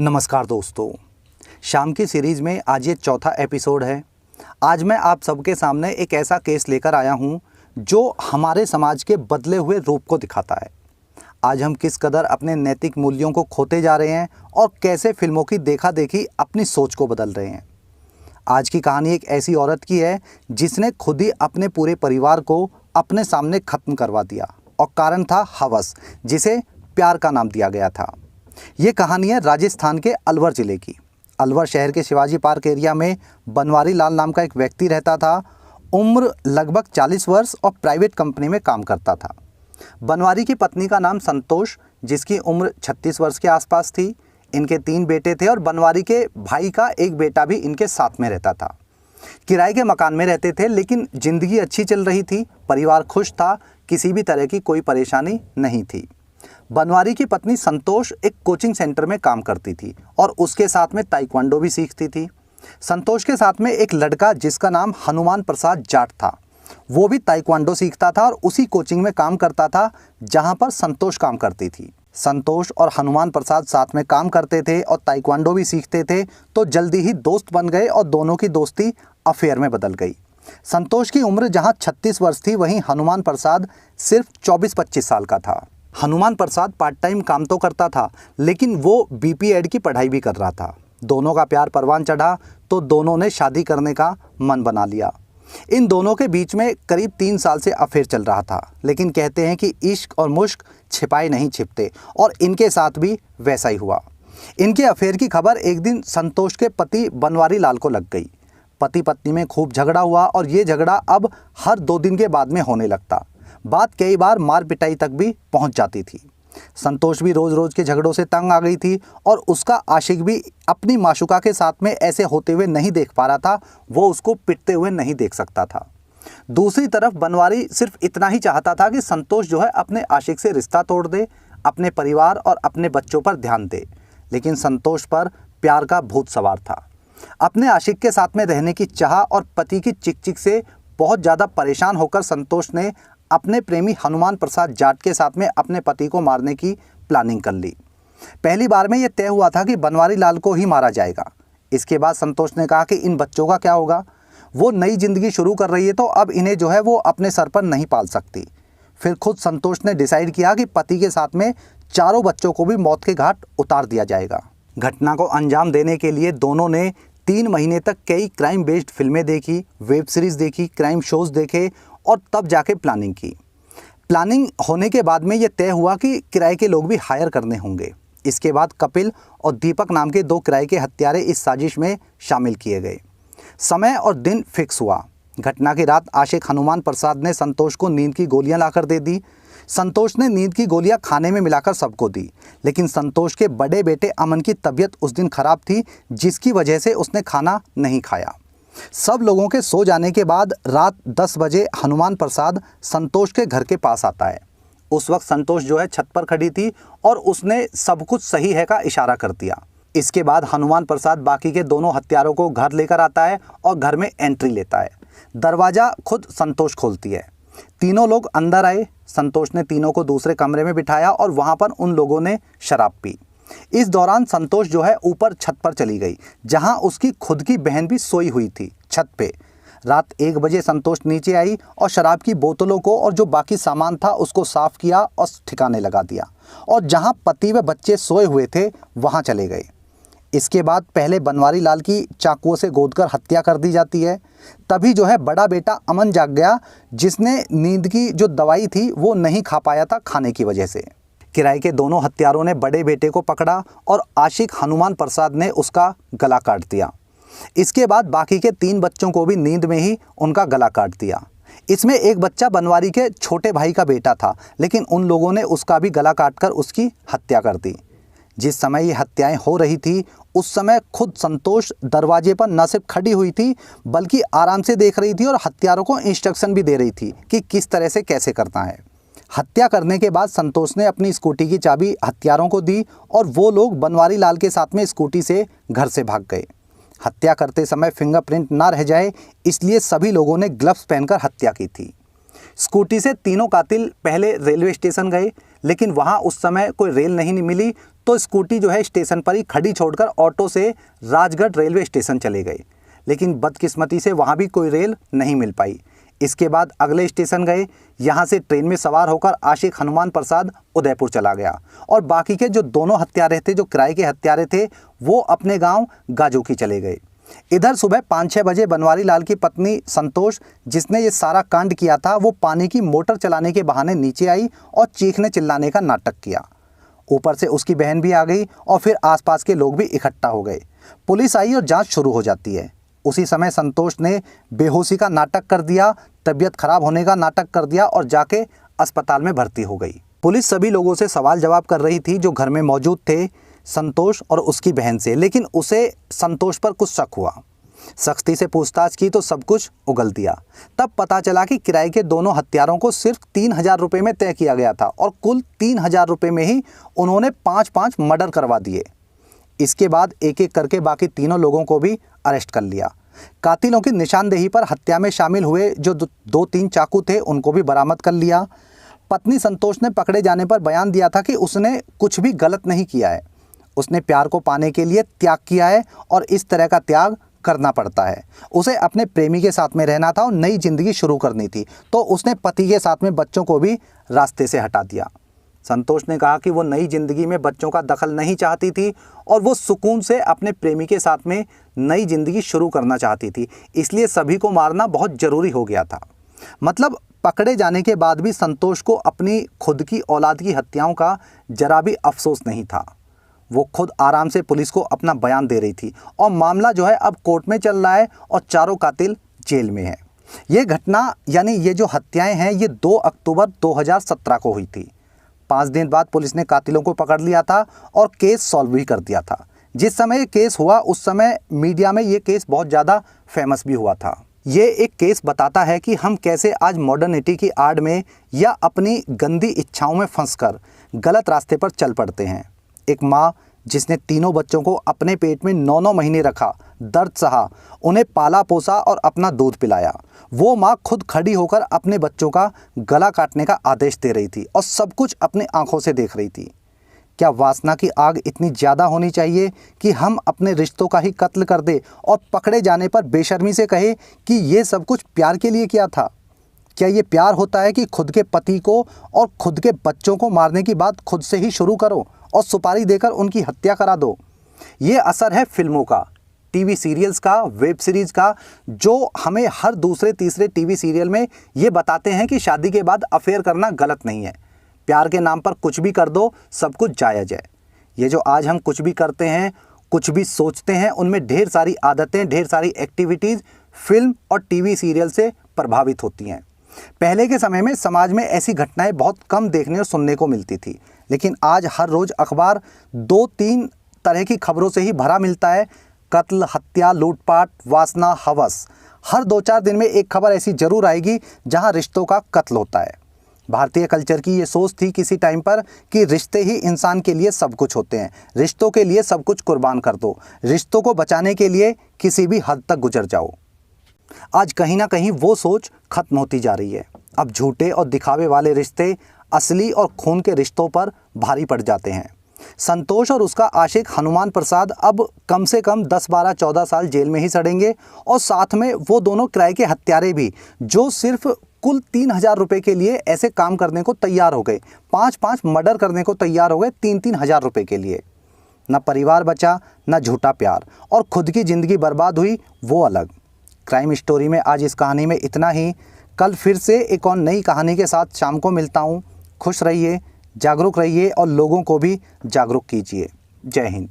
नमस्कार दोस्तों, शाम की सीरीज़ में आज ये चौथा एपिसोड है। आज मैं आप सबके सामने एक ऐसा केस लेकर आया हूँ जो हमारे समाज के बदले हुए रूप को दिखाता है। आज हम किस कदर अपने नैतिक मूल्यों को खोते जा रहे हैं और कैसे फिल्मों की देखा देखी अपनी सोच को बदल रहे हैं। आज की कहानी एक ऐसी औरत की है जिसने खुद ही अपने पूरे परिवार को अपने सामने ख़त्म करवा दिया और कारण था हवस, जिसे प्यार का नाम दिया गया था। ये कहानी है राजस्थान के अलवर ज़िले की। अलवर शहर के शिवाजी पार्क एरिया में बनवारी लाल नाम का एक व्यक्ति रहता था। उम्र लगभग 40 वर्ष और प्राइवेट कंपनी में काम करता था। बनवारी की पत्नी का नाम संतोष, जिसकी उम्र 36 वर्ष के आसपास थी। इनके 3 बेटे थे और बनवारी के भाई का एक बेटा भी इनके साथ में रहता था। किराए के मकान में रहते थे, लेकिन ज़िंदगी अच्छी चल रही थी, परिवार खुश था, किसी भी तरह की कोई परेशानी नहीं थी। बनवारी की पत्नी संतोष एक कोचिंग सेंटर में काम करती थी और उसके साथ में ताइक्वांडो भी सीखती थी। संतोष के साथ में एक लड़का जिसका नाम हनुमान प्रसाद जाट था, वो भी ताइक्वांडो सीखता था और उसी कोचिंग में काम करता था जहां पर संतोष काम करती थी। संतोष और हनुमान प्रसाद साथ में काम करते थे और ताइक्वांडो भी सीखते थे, तो जल्दी ही दोस्त बन गए और दोनों की दोस्ती अफेयर में बदल गई। संतोष की उम्र जहां 36 वर्ष थी, वहीं हनुमान प्रसाद सिर्फ 24-25 साल का था। हनुमान प्रसाद पार्ट टाइम काम तो करता था, लेकिन वो बीपीएड की पढ़ाई भी कर रहा था। दोनों का प्यार परवान चढ़ा तो दोनों ने शादी करने का मन बना लिया। इन दोनों के बीच में करीब 3 साल से अफेयर चल रहा था, लेकिन कहते हैं कि इश्क और मुश्क छिपाए नहीं छिपते, और इनके साथ भी वैसा ही हुआ। इनके अफेयर की खबर एक दिन संतोष के पति बनवारी लाल को लग गई। पति पत्नी में खूब झगड़ा हुआ और ये झगड़ा अब हर 2 दिन के बाद में होने लगता। बात कई बार मार पिटाई तक भी पहुंच जाती थी। संतोष भी रोज़ रोज़ के झगड़ों से तंग आ गई थी और उसका आशिक भी अपनी माशुका के साथ में ऐसे होते हुए नहीं देख पा रहा था, वो उसको पिटते हुए नहीं देख सकता था। दूसरी तरफ बनवारी सिर्फ इतना ही चाहता था कि संतोष जो है अपने आशिक से रिश्ता तोड़ दे, अपने परिवार और अपने बच्चों पर ध्यान दे। लेकिन संतोष पर प्यार का भूत सवार था। अपने आशिक के साथ में रहने की चाह और पति की चिक-चिक से बहुत ज़्यादा परेशान होकर संतोष ने अपने प्रेमी हनुमान प्रसाद जाट के साथ में अपने पति को मारने की प्लानिंग कर ली। पहली बार में यह तय हुआ था कि बनवारी लाल को ही मारा जाएगा। इसके बाद संतोष ने कहा कि इन बच्चों का क्या होगा, वो नई जिंदगी शुरू कर रही है, तो अब इन्हें जो है वो अपने सर पर नहीं पाल सकती। फिर खुद संतोष ने डिसाइड किया कि पति के साथ में चारों बच्चों को भी मौत के घाट उतार दिया जाएगा। घटना को अंजाम देने के लिए दोनों ने 3 महीने तक कई क्राइम बेस्ड फिल्में देखी, वेब सीरीज़ देखी, क्राइम शोज़ देखे और तब जाके प्लानिंग की। प्लानिंग होने के बाद में ये तय हुआ कि किराए के लोग भी हायर करने होंगे। इसके बाद कपिल और दीपक नाम के 2 किराए के हत्यारे इस साजिश में शामिल किए गए। समय और दिन फिक्स हुआ। घटना की रात आशिक हनुमान प्रसाद ने संतोष को नींद की गोलियां लाकर दे दी। संतोष ने नींद की गोलियां खाने में मिलाकर सबको दी, लेकिन संतोष के बड़े बेटे अमन की तबीयत उस दिन खराब थी, जिसकी वजह से उसने खाना नहीं खाया। सब लोगों के सो जाने के बाद रात 10 बजे हनुमान प्रसाद संतोष के घर के पास आता है। उस वक्त संतोष जो है छत पर खड़ी थी और उसने सब कुछ सही है का इशारा कर दिया। इसके बाद हनुमान प्रसाद बाकी के दोनों हत्यारों को घर लेकर आता है और घर में एंट्री लेता है। दरवाज़ा खुद संतोष खोलती है। तीनों लोग अंदर आए। संतोष ने तीनों को दूसरे कमरे में बिठाया और वहाँ पर उन लोगों ने शराब पी। इस दौरान संतोष जो है ऊपर छत पर चली गई, जहां उसकी खुद की बहन भी सोई हुई थी छत पे। रात 1 बजे संतोष नीचे आई और शराब की बोतलों को और जो बाकी सामान था उसको साफ किया और ठिकाने लगा दिया, और जहां पति व बच्चे सोए हुए थे वहां चले गए। इसके बाद पहले बनवारी लाल की चाकुओं से गोदकर हत्या कर दी जाती है। तभी जो है बड़ा बेटा अमन जाग गया, जिसने नींद की जो दवाई थी वो नहीं खा पाया था खाने की वजह से। किराए के दोनों हत्यारों ने बड़े बेटे को पकड़ा और आशिक हनुमान प्रसाद ने उसका गला काट दिया। इसके बाद बाकी के 3 बच्चों को भी नींद में ही उनका गला काट दिया। इसमें एक बच्चा बनवारी के छोटे भाई का बेटा था, लेकिन उन लोगों ने उसका भी गला काटकर उसकी हत्या कर दी। जिस समय ये हत्याएं हो रही थी, उस समय खुद संतोष दरवाजे पर न सिर्फ खड़ी हुई थी, बल्कि आराम से देख रही थी और हत्यारों को इंस्ट्रक्शन भी दे रही थी कि किस तरह से कैसे करना है। हत्या करने के बाद संतोष ने अपनी स्कूटी की चाबी हत्यारों को दी और वो लोग बनवारी लाल के साथ में स्कूटी से घर से भाग गए। हत्या करते समय फिंगरप्रिंट ना रह जाए, इसलिए सभी लोगों ने ग्लव्स पहनकर हत्या की थी। स्कूटी से तीनों कातिल पहले रेलवे स्टेशन गए, लेकिन वहाँ उस समय कोई रेल नहीं मिली, तो स्कूटी जो है स्टेशन पर ही खड़ी छोड़कर ऑटो से राजगढ़ रेलवे स्टेशन चले गए। लेकिन बदकिस्मती से वहाँ भी कोई रेल नहीं मिल पाई। इसके बाद अगले स्टेशन गए। यहाँ से ट्रेन में सवार होकर आशिक हनुमान प्रसाद उदयपुर चला गया और बाकी के जो दोनों हत्यारे थे, जो किराए के हत्यारे थे, वो अपने गांव गाजोकी चले गए। इधर सुबह 5-6 बजे बनवारी लाल की पत्नी संतोष, जिसने ये सारा कांड किया था, वो पानी की मोटर चलाने के बहाने नीचे आई और चीखने चिल्लाने का नाटक किया। ऊपर से उसकी बहन भी आ गई और फिर आसपास के लोग भी इकट्ठा हो गए। पुलिस आई और जांच शुरू हो जाती है। उसी समय संतोष ने बेहोशी का नाटक कर दिया, तबीयत खराब होने का नाटक कर दिया और जाके अस्पताल में भर्ती हो गई। पुलिस सभी लोगों से सवाल जवाब कर रही थी जो घर में मौजूद थे, संतोष और उसकी बहन से, लेकिन उसे संतोष पर कुछ शक हुआ। सख्ती से पूछताछ की तो सब कुछ उगल दिया। तब पता चला कि किराए के दोनों हत्यारों को सिर्फ 3,000 रुपये में तय किया गया था और कुल 3,000 रुपये में ही उन्होंने 5-5 मर्डर करवा दिए। इसके बाद एक एक करके बाकी तीनों लोगों को भी अरेस्ट कर लिया। कातिलों की निशानदेही पर हत्या में शामिल हुए जो 2-3 चाकू थे, उनको भी बरामद कर लिया। पत्नी संतोष ने पकड़े जाने पर बयान दिया था कि उसने कुछ भी गलत नहीं किया है, उसने प्यार को पाने के लिए त्याग किया है और इस तरह का त्याग करना पड़ता है। उसे अपने प्रेमी के साथ में रहना था और नई जिंदगी शुरू करनी थी, तो उसने पति के साथ में बच्चों को भी रास्ते से हटा दिया। संतोष ने कहा कि वो नई जिंदगी में बच्चों का दखल नहीं चाहती थी और वो सुकून से अपने प्रेमी के साथ में नई जिंदगी शुरू करना चाहती थी, इसलिए सभी को मारना बहुत ज़रूरी हो गया था। मतलब पकड़े जाने के बाद भी संतोष को अपनी खुद की औलाद की हत्याओं का जरा भी अफसोस नहीं था। वो खुद आराम से पुलिस को अपना बयान दे रही थी और मामला जो है अब कोर्ट में चल रहा है और चारों कातिल जेल में है। ये घटना यानी ये जो हत्याएं हैं, ये 2 अक्टूबर 2017 को हुई थी। 5 दिन बाद पुलिस ने कातिलों को पकड़ लिया था और केस सॉल्व भी कर दिया था। जिस समय ये केस हुआ उस समय मीडिया में ये केस बहुत ज़्यादा फेमस भी हुआ था। ये एक केस बताता है कि हम कैसे आज मॉडर्निटी की आड़ में या अपनी गंदी इच्छाओं में फंसकर गलत रास्ते पर चल पड़ते हैं। एक माँ जिसने तीनों बच्चों को अपने पेट में 9-9 महीने रखा, दर्द सहा, उन्हें पाला पोसा और अपना दूध पिलाया, वो माँ खुद खड़ी होकर अपने बच्चों का गला काटने का आदेश दे रही थी और सब कुछ अपनी आंखों से देख रही थी। क्या वासना की आग इतनी ज़्यादा होनी चाहिए कि हम अपने रिश्तों का ही कत्ल कर दे और पकड़े जाने पर बेशर्मी से कहे कि ये सब कुछ प्यार के लिए किया था? क्या ये प्यार होता है कि खुद के पति को और खुद के बच्चों को मारने की बात खुद से ही शुरू करो और सुपारी देकर उनकी हत्या करा दो? ये असर है फिल्मों का, टीवी सीरियल्स का, वेब सीरीज़ का, जो हमें हर दूसरे तीसरे टीवी सीरियल में ये बताते हैं कि शादी के बाद अफेयर करना गलत नहीं है, प्यार के नाम पर कुछ भी कर दो, सब कुछ जायज़ है। ये जो आज हम कुछ भी करते हैं, कुछ भी सोचते हैं, उनमें ढेर सारी आदतें, ढेर सारी एक्टिविटीज़ फिल्म और टीवी सीरियल से प्रभावित होती हैं। पहले के समय में समाज में ऐसी घटनाएं बहुत कम देखने और सुनने को मिलती थी, लेकिन आज हर रोज़ अखबार 2-3 तरह की खबरों से ही भरा मिलता है। कत्ल, हत्या, लूटपाट, वासना, हवस। हर 2-4 दिन में एक खबर ऐसी जरूर आएगी जहां रिश्तों का कत्ल होता है। भारतीय कल्चर की ये सोच थी किसी टाइम पर कि रिश्ते ही इंसान के लिए सब कुछ होते हैं, रिश्तों के लिए सब कुछ कुर्बान कर दो, रिश्तों को बचाने के लिए किसी भी हद तक गुजर जाओ। आज कहीं ना कहीं वो सोच खत्म होती जा रही है। अब झूठे और दिखावे वाले रिश्ते असली और खून के रिश्तों पर भारी पड़ जाते हैं। संतोष और उसका आशिक हनुमान प्रसाद अब कम से कम 10, 12, 14 साल जेल में ही सड़ेंगे और साथ में वो दोनों किराए के हत्यारे भी, जो सिर्फ कुल 3,000 रुपये के लिए ऐसे काम करने को तैयार हो गए, 5-5 मर्डर करने को तैयार हो गए 3-3 हज़ार रुपये के लिए। न परिवार बचा, न झूठा प्यार, और खुद की ज़िंदगी बर्बाद हुई वो अलग। क्राइम स्टोरी में आज इस कहानी में इतना ही। कल फिर से एक और नई कहानी के साथ शाम को मिलता हूँ। खुश रहिए, जागरूक रहिए और लोगों को भी जागरूक कीजिए। जय हिंद।